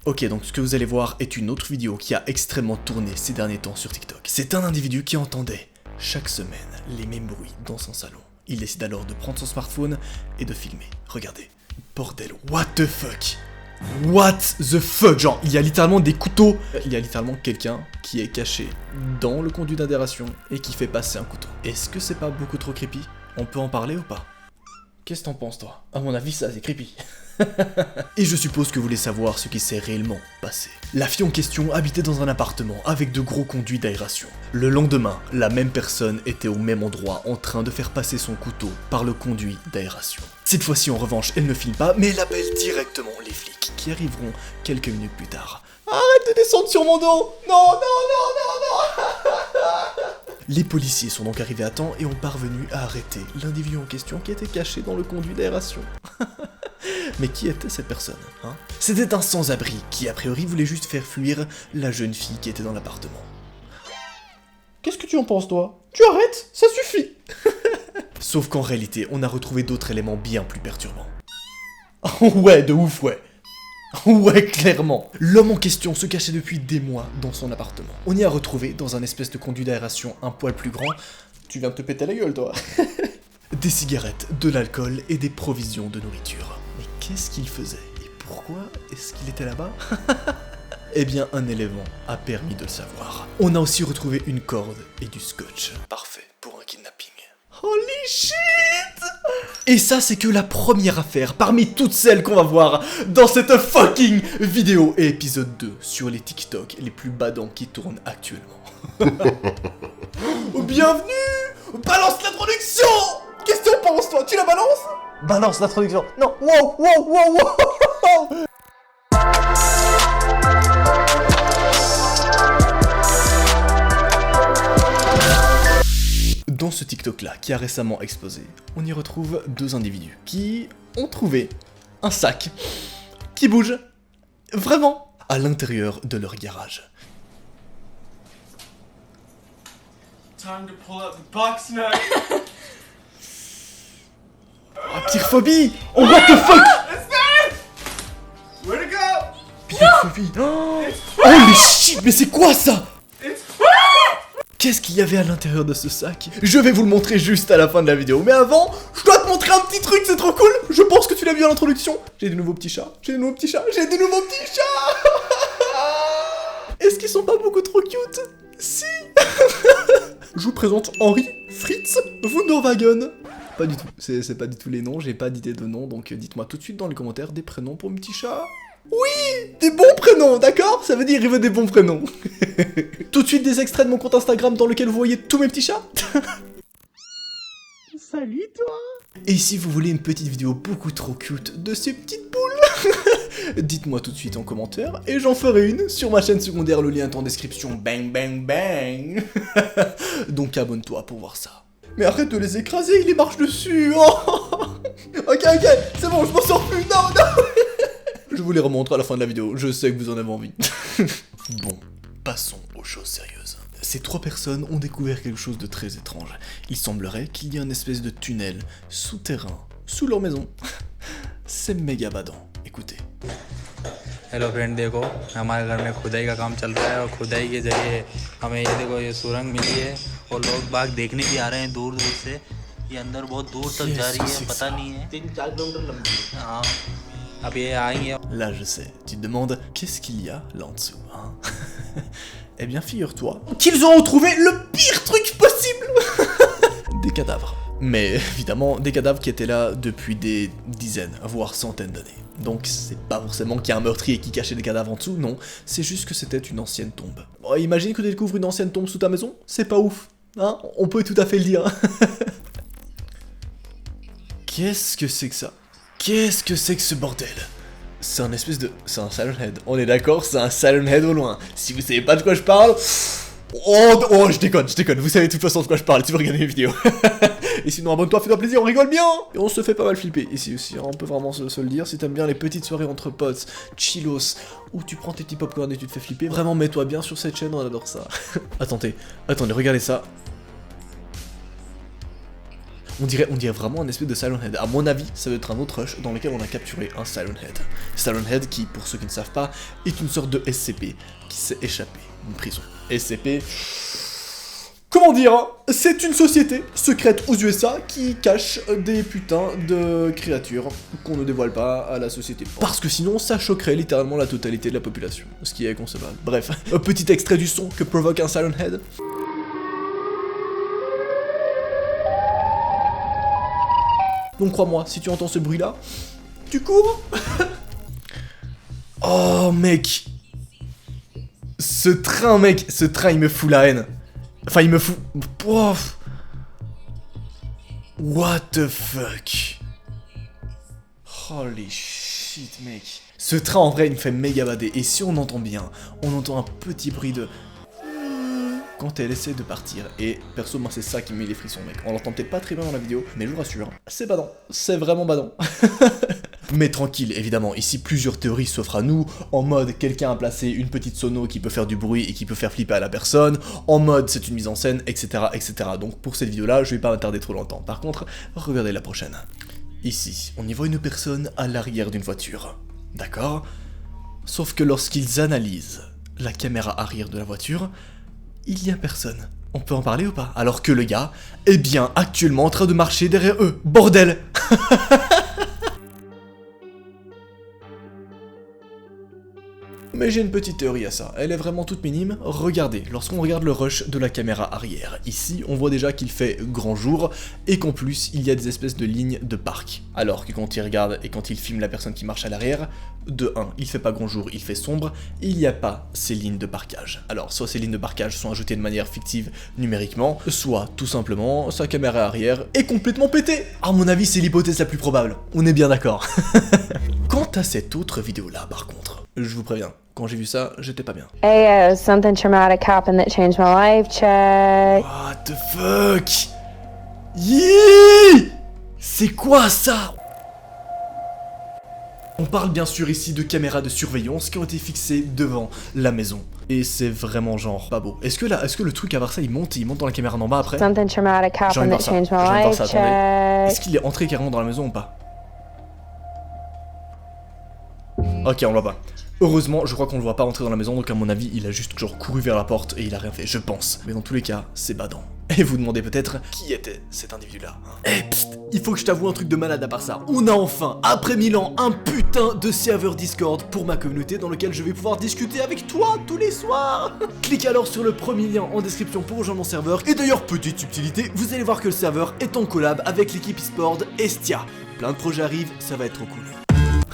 Ok, donc ce que vous allez voir est une autre vidéo qui a extrêmement tourné ces derniers temps sur TikTok. C'est un individu qui entendait chaque semaine les mêmes bruits dans son salon. Il décide alors de prendre son smartphone et de filmer. Regardez. Bordel, what the fuck? What the fuck? Genre, il y a littéralement des couteaux. Il y a littéralement quelqu'un qui est caché dans le conduit d'aération et qui fait passer un couteau. Est-ce que c'est pas beaucoup trop creepy? On peut en parler ou pas? Qu'est-ce que t'en penses, toi? À mon avis, ça, c'est creepy. Et je suppose que vous voulez savoir ce qui s'est réellement passé. La fille en question habitait dans un appartement avec de gros conduits d'aération. Le lendemain, la même personne était au même endroit en train de faire passer son couteau par le conduit d'aération. Cette fois-ci, en revanche, elle ne filme pas, mais elle appelle directement les flics qui arriveront quelques minutes plus tard. Arrête de descendre sur mon dos! Non, non, non, non, non! Les policiers sont donc arrivés à temps et ont parvenu à arrêter l'individu en question qui était caché dans le conduit d'aération. Mais qui était cette personne, hein? C'était un sans-abri qui, a priori, voulait juste faire fuir la jeune fille qui était dans l'appartement. Qu'est-ce que tu en penses, toi? Tu arrêtes? Ça suffit! Sauf qu'en réalité, on a retrouvé d'autres éléments bien plus perturbants. Ouais, de ouf, ouais. Ouais, clairement. L'homme en question se cachait depuis des mois dans son appartement. On y a retrouvé, dans un espèce de conduit d'aération un poil plus grand... Tu viens de te péter la gueule, toi. Des cigarettes, de l'alcool et des provisions de nourriture. Mais qu'est-ce qu'il faisait? Et pourquoi est-ce qu'il était là-bas? Eh bien, un élément a permis de le savoir. On a aussi retrouvé une corde et du scotch. Parfait pour un kidnapping. Holy shit! Et ça, c'est que la première affaire parmi toutes celles qu'on va voir dans cette fucking vidéo et épisode 2 sur les TikTok les plus badants qui tournent actuellement. Bienvenue! Balance l'introduction! Qu'est-ce que tu en penses, toi? Tu la balances? Balance l'introduction. Non, wow, wow, wow, wow. Dans ce TikTok-là, qui a récemment explosé, on y retrouve deux individus qui ont trouvé un sac qui bouge vraiment à l'intérieur de leur garage. Time to pull out the box now. Ah, pyrophobie! Oh, what the fuck? It's there! Where'd it go? Pyrophobie! Oh, holy shit! Mais c'est quoi ça? It's... Qu'est-ce qu'il y avait à l'intérieur de ce sac? Je vais vous le montrer juste à la fin de la vidéo. Mais avant, je dois te montrer un petit truc, c'est trop cool! Je pense que tu l'as vu à l'introduction. J'ai des nouveaux petits chats. J'ai des nouveaux petits chats. J'ai des nouveaux petits chats! Est-ce qu'ils sont pas beaucoup trop cute? Si! Je vous présente Henri, Fritz, Wunderwagen. Pas du tout, c'est pas du tout les noms, j'ai pas d'idée de nom, donc dites-moi tout de suite dans les commentaires des prénoms pour mes petits chats. Oui, des bons prénoms, d'accord? Ça veut dire il veut des bons prénoms. Tout de suite des extraits de mon compte Instagram dans lequel vous voyez tous mes petits chats. Salut toi. Et si vous voulez une petite vidéo beaucoup trop cute de ces petites boules, dites-moi tout de suite en commentaire et j'en ferai une sur ma chaîne secondaire, le lien est en description, bang bang bang. Donc abonne-toi pour voir ça. Mais arrête de les écraser, il les marche dessus. Oh. Ok, c'est bon, je m'en sors plus, non, non. Je vous les remontre à la fin de la vidéo, je sais que vous en avez envie. Bon, passons aux choses sérieuses. Ces trois personnes ont découvert quelque chose de très étrange. Il semblerait qu'il y ait une espèce de tunnel souterrain sous leur maison. C'est méga badant, écoutez. Hello friend, देखो हमारे घर में खुदाई का काम चल रहा है और खुदाई के जरिए हमें ये देखो ये सुरंग मिली है और लोग बाग देखने भी आ रहे हैं दूर दूर से। ये अंदर बहुत दूर तक जा रही है, पता नहीं है 3-4 किलोमीटर लंबी है। हाँ, अब ये आएंगे। Là je sais, tu te demandes qu'est-ce qu'il y a là en dessous, hein? Eh bien figure-toi qu'ils ont retrouvé le pire truc possible. Des cadavres. Mais évidemment, des cadavres qui étaient là depuis des dizaines, voire centaines d'années. Donc c'est pas forcément qu'il y a un meurtrier qui cachait des cadavres en dessous, non, c'est juste que c'était une ancienne tombe. Bon, imagine que tu découvres une ancienne tombe sous ta maison, c'est pas ouf, hein? On peut tout à fait le dire. Qu'est-ce que c'est que ça? Qu'est-ce que c'est que ce bordel? C'est un espèce de... C'est un Siren Head, on est d'accord, c'est un Siren Head au loin. Si vous savez pas de quoi je parle... Oh, je déconne, vous savez de toute façon de quoi je parle si vous regardez mes vidéos. Et sinon abonne-toi, fais-toi plaisir, on rigole bien. Et on se fait pas mal flipper ici aussi, on peut vraiment se le dire. Si t'aimes bien les petites soirées entre potes, chillos, où tu prends tes petits popcorn et tu te fais flipper, vraiment mets-toi bien sur cette chaîne, on adore ça. Attendez, regardez ça. On dirait vraiment un espèce de Silent Head. À mon avis, ça doit être un autre rush dans lequel on a capturé un Silent Head. Silent Head qui, pour ceux qui ne savent pas, est une sorte de SCP qui s'est échappé d'une prison. SCP... Comment dire, hein, c'est une société secrète aux USA qui cache des putains de créatures qu'on ne dévoile pas à la société. Parce que sinon, ça choquerait littéralement la totalité de la population, ce qui est inconcevable. Bref, un petit extrait du son que provoque un Silent Head. Donc crois-moi, si tu entends ce bruit-là, tu cours. Oh mec, ce train, il me fout la haine. Enfin, il me fout... Oh. What the fuck? Holy shit, mec. Ce train, en vrai, il me fait méga bader. Et si on entend bien, on entend un petit bruit de... quand elle essaie de partir. Et perso, moi, c'est ça qui me met les frissons, mec. On l'entend peut-être pas très bien dans la vidéo, mais je vous rassure, c'est badant. C'est vraiment badant. Mais tranquille, évidemment, ici plusieurs théories s'offrent à nous, en mode quelqu'un a placé une petite sono qui peut faire du bruit et qui peut faire flipper à la personne, en mode c'est une mise en scène, etc., etc. Donc pour cette vidéo-là, je vais pas m'attarder trop longtemps. Par contre, regardez la prochaine. Ici, on y voit une personne à l'arrière d'une voiture, d'accord? Sauf que lorsqu'ils analysent la caméra arrière de la voiture, il y a personne. On peut en parler ou pas? Alors que le gars est bien actuellement en train de marcher derrière eux. Bordel. Mais j'ai une petite théorie à ça, elle est vraiment toute minime. Regardez, lorsqu'on regarde le rush de la caméra arrière, ici on voit déjà qu'il fait grand jour et qu'en plus il y a des espèces de lignes de parc. Alors que quand il regarde et quand il filme la personne qui marche à l'arrière, de 1, il fait pas grand jour, il fait sombre, il n'y a pas ces lignes de parquage. Alors soit ces lignes de parquage sont ajoutées de manière fictive numériquement, soit tout simplement sa caméra arrière est complètement pétée. À mon avis c'est l'hypothèse la plus probable, on est bien d'accord. Quant à cette autre vidéo là par contre, je vous préviens, quand j'ai vu ça, j'étais pas bien. Hey, something traumatic happened that changed my life, check. What the fuck? Yee! C'est quoi ça? On parle bien sûr ici de caméras de surveillance qui ont été fixées devant la maison. Et c'est vraiment genre pas beau. Est-ce que le truc à voir ça, il monte dans la caméra d'en bas après? Something traumatic J'ai envie happened de that voir changed ça, my j'ai envie de voir life, ça, attendez. Est-ce check. qu'il est entré carrément dans la maison ou pas? Ok, on le voit pas. Heureusement, je crois qu'on le voit pas entrer dans la maison, donc à mon avis, il a juste genre couru vers la porte et il a rien fait, je pense. Mais dans tous les cas, c'est badant. Et vous demandez peut-être qui était cet individu-là. Eh psst, il faut que je t'avoue un truc de malade à part ça. On a enfin, après 1000 ans, un putain de serveur Discord pour ma communauté dans lequel je vais pouvoir discuter avec toi tous les soirs. Clique alors sur le premier lien en description pour rejoindre mon serveur. Et d'ailleurs, petite subtilité, vous allez voir que le serveur est en collab avec l'équipe e-sport Estia. Plein de projets arrivent, ça va être trop cool.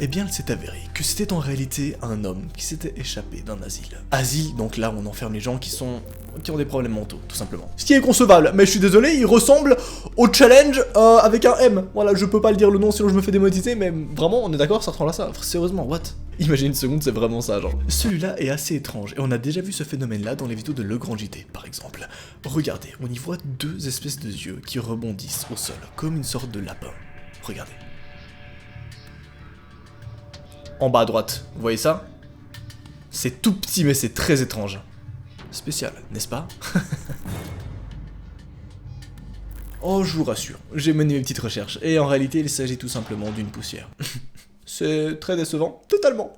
Eh bien, il s'est avéré que c'était en réalité un homme qui s'était échappé d'un asile. Asile, donc là, on enferme les gens qui ont des problèmes mentaux, tout simplement. Ce qui est concevable, mais je suis désolé, il ressemble au challenge avec un M. Voilà, je peux pas le dire le nom sinon je me fais démonétiser, mais vraiment, on est d'accord, ça ressemble à ça. Sérieusement, what? Imagine une seconde, c'est vraiment ça, genre. Celui-là est assez étrange, et on a déjà vu ce phénomène-là dans les vidéos de Le Grand JT, par exemple. Regardez, on y voit deux espèces de yeux qui rebondissent au sol, comme une sorte de lapin. Regardez. En bas à droite, vous voyez ça? C'est tout petit mais c'est très étrange. Spécial, n'est-ce pas? Oh, je vous rassure, j'ai mené mes petites recherches, et en réalité il s'agit tout simplement d'une poussière. C'est très décevant, totalement.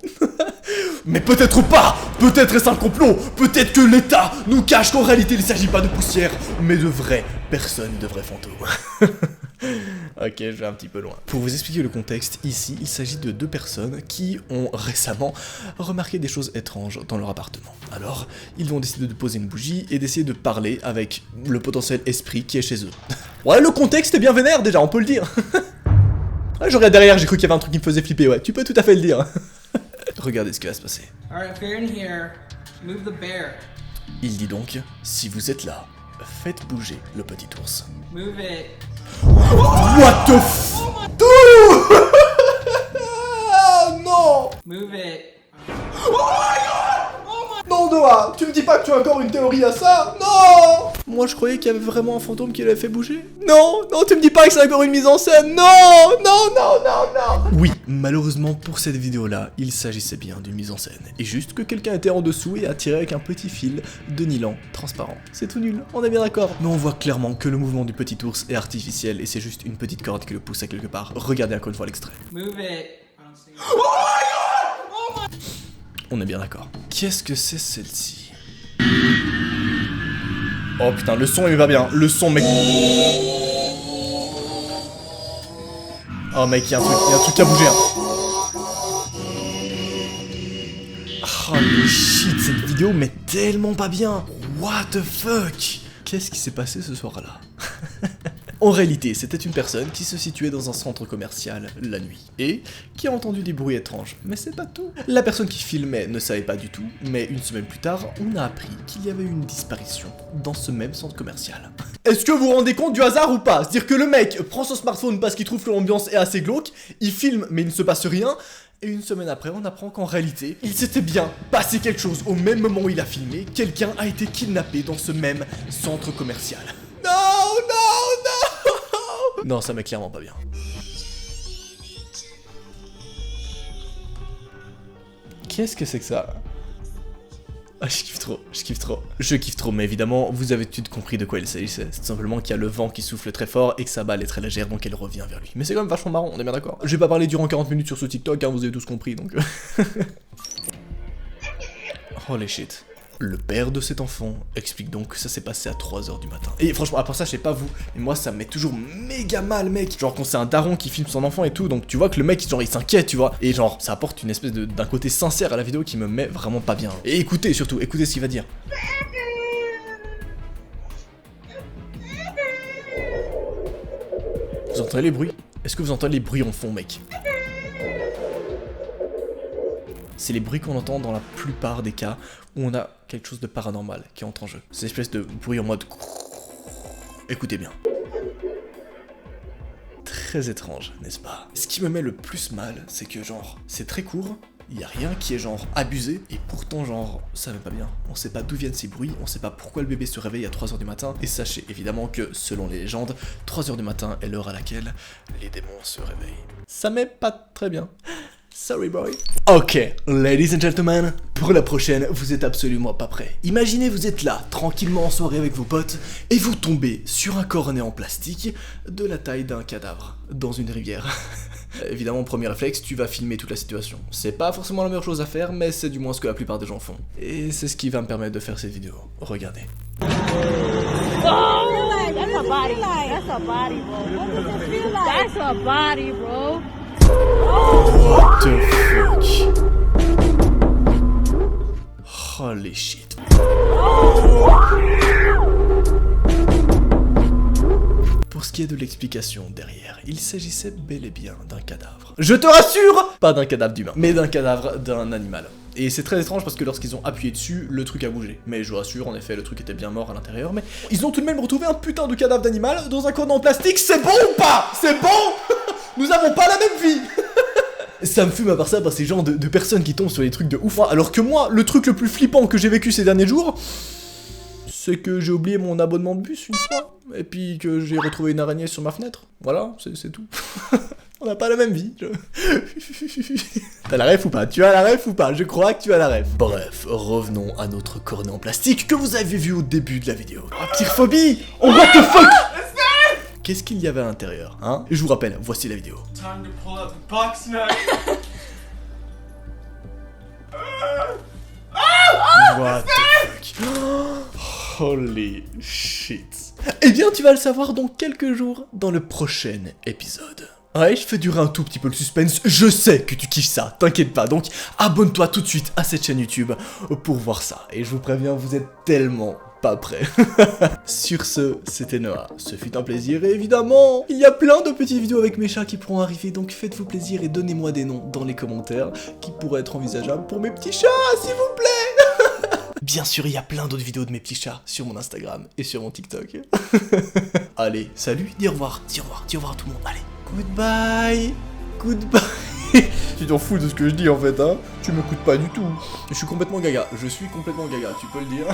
Mais peut-être pas! Peut-être est-ce un complot! Peut-être que l'État nous cache qu'en réalité il ne s'agit pas de poussière, mais de vraies personnes, de vrais fantômes. Ok, je vais un petit peu loin. Pour vous expliquer le contexte, ici, il s'agit de deux personnes qui ont récemment remarqué des choses étranges dans leur appartement. Alors, ils vont décider de poser une bougie et d'essayer de parler avec le potentiel esprit qui est chez eux. Ouais, le contexte est bien vénère déjà, on peut le dire. Ah, je regarde derrière, j'ai cru qu'il y avait un truc qui me faisait flipper, ouais, tu peux tout à fait le dire. Regardez ce qui va se passer. Alright, if you're in here, move the bear. Il dit donc, si vous êtes là, faites bouger le petit ours. Move it. What the f... Non! Move it. Non, non, toi? Tu me dis pas que tu as encore une théorie à ça? Non! Moi je croyais qu'il y avait vraiment un fantôme qui l'avait fait bouger. Non, non, tu me dis pas que c'est encore une mise en scène. Non, non, non, non, non. Oui, malheureusement pour cette vidéo là, il s'agissait bien d'une mise en scène. Et juste que quelqu'un était en dessous et a tiré avec un petit fil de nylon transparent. C'est tout nul, on est bien d'accord. Mais on voit clairement que le mouvement du petit ours est artificiel et c'est juste une petite corde qui le pousse à quelque part. Regardez encore une fois l'extrait. Move it. On est bien d'accord. Qu'est-ce que c'est celle-ci? Oh putain, le son il va bien. Le son, mec. Oh mec, il y a un truc qui a bougé. Hein. Holy shit, cette vidéo m'est tellement pas bien. What the fuck? Qu'est-ce qui s'est passé ce soir-là? En réalité, c'était une personne qui se situait dans un centre commercial la nuit et qui a entendu des bruits étranges. Mais c'est pas tout. La personne qui filmait ne savait pas du tout, mais une semaine plus tard, on a appris qu'il y avait eu une disparition dans ce même centre commercial. Est-ce que vous vous rendez compte du hasard ou pas? C'est-à-dire que le mec prend son smartphone parce qu'il trouve que l'ambiance est assez glauque, il filme mais il ne se passe rien, et une semaine après, on apprend qu'en réalité, il s'était bien passé quelque chose au même moment où il a filmé, quelqu'un a été kidnappé dans ce même centre commercial. Non, non, non! Non, ça m'est clairement pas bien. Qu'est-ce que c'est que ça? Ah, je kiffe trop, je kiffe trop. Je kiffe trop, mais évidemment, vous avez tout compris de quoi il s'agissait. C'est tout simplement qu'il y a le vent qui souffle très fort et que sa balle est très légère, donc elle revient vers lui. Mais c'est quand même vachement marrant, on est bien d'accord. Je vais pas parler durant 40 minutes sur ce TikTok, hein, vous avez tous compris, donc... Holy shit. Le père de cet enfant explique donc que ça s'est passé à 3h du matin. Et franchement, à part ça, je sais pas vous, mais moi ça me met toujours méga mal, mec. Genre quand c'est un daron qui filme son enfant et tout, donc tu vois que le mec, genre il s'inquiète, tu vois. Et genre, ça apporte une espèce d'un côté sincère à la vidéo qui me met vraiment pas bien. Et écoutez surtout, écoutez ce qu'il va dire. Vous entendez les bruits? Est-ce que vous entendez les bruits en fond, mec? C'est les bruits qu'on entend dans la plupart des cas où on a quelque chose de paranormal qui entre en jeu. C'est une espèce de bruit en mode... Écoutez bien. Très étrange, n'est-ce pas? Ce qui me met le plus mal, c'est que genre, c'est très court, il y a rien qui est genre abusé, et pourtant genre, ça va pas bien. On sait pas d'où viennent ces bruits, on sait pas pourquoi le bébé se réveille à 3h du matin, et sachez évidemment que, selon les légendes, 3h du matin est l'heure à laquelle les démons se réveillent. Ça met pas très bien. Sorry boy. Ok, ladies and gentlemen, pour la prochaine, vous êtes absolument pas prêts. Imaginez vous êtes là, tranquillement en soirée avec vos potes, et vous tombez sur un cornet en plastique de la taille d'un cadavre, dans une rivière. Évidemment, premier réflexe, tu vas filmer toute la situation. C'est pas forcément la meilleure chose à faire, mais c'est du moins ce que la plupart des gens font. Et c'est ce qui va me permettre de faire cette vidéo. Regardez. That's a body. That's a body, bro. That's a body, bro. What the fuck? Holy shit. Pour ce qui est de l'explication derrière, il s'agissait bel et bien d'un cadavre. Je te rassure! Pas d'un cadavre d'humain, mais d'un cadavre d'un animal. Et c'est très étrange parce que lorsqu'ils ont appuyé dessus, le truc a bougé. Mais je vous rassure, en effet, le truc était bien mort à l'intérieur, mais ils ont tout de même retrouvé un putain de cadavre d'animal dans un cornet en plastique, c'est bon ou pas? C'est bon? Nous avons pas la même vie. Ça me fume à part ça, par ces genres de personnes qui tombent sur des trucs de ouf. Alors que moi, le truc le plus flippant que j'ai vécu ces derniers jours, c'est que j'ai oublié mon abonnement de bus une fois, et puis que j'ai retrouvé une araignée sur ma fenêtre. Voilà, c'est tout. On n'a pas la même vie. T'as la ref ou pas? Tu as la ref ou pas? Je crois que tu as la ref. Bref, revenons à notre cornet en plastique que vous avez vu au début de la vidéo. Ah, Pyrophobie! Oh, what the fuck! Qu'est-ce qu'il y avait à l'intérieur, hein? Et je vous rappelle, voici la vidéo. Time to pull out the box knife. What the fuck? Holy shit. Eh bien, tu vas le savoir dans quelques jours, dans le prochain épisode. Ouais, je fais durer un tout petit peu le suspense, je sais que tu kiffes ça, t'inquiète pas, donc abonne-toi tout de suite à cette chaîne YouTube pour voir ça. Et je vous préviens, vous êtes tellement pas prêts. Sur ce, c'était Noah, ce fut un plaisir et évidemment, il y a plein de petites vidéos avec mes chats qui pourront arriver, donc faites-vous plaisir et donnez-moi des noms dans les commentaires qui pourraient être envisageables pour mes petits chats, s'il vous plaît. Bien sûr, il y a plein d'autres vidéos de mes petits chats sur mon Instagram et sur mon TikTok. Allez, salut, dis au revoir à tout le monde, allez. Goodbye. Goodbye. Tu t'en fous de ce que je dis en fait, hein. Tu m'écoutes pas du tout. Je suis complètement gaga, tu peux le dire.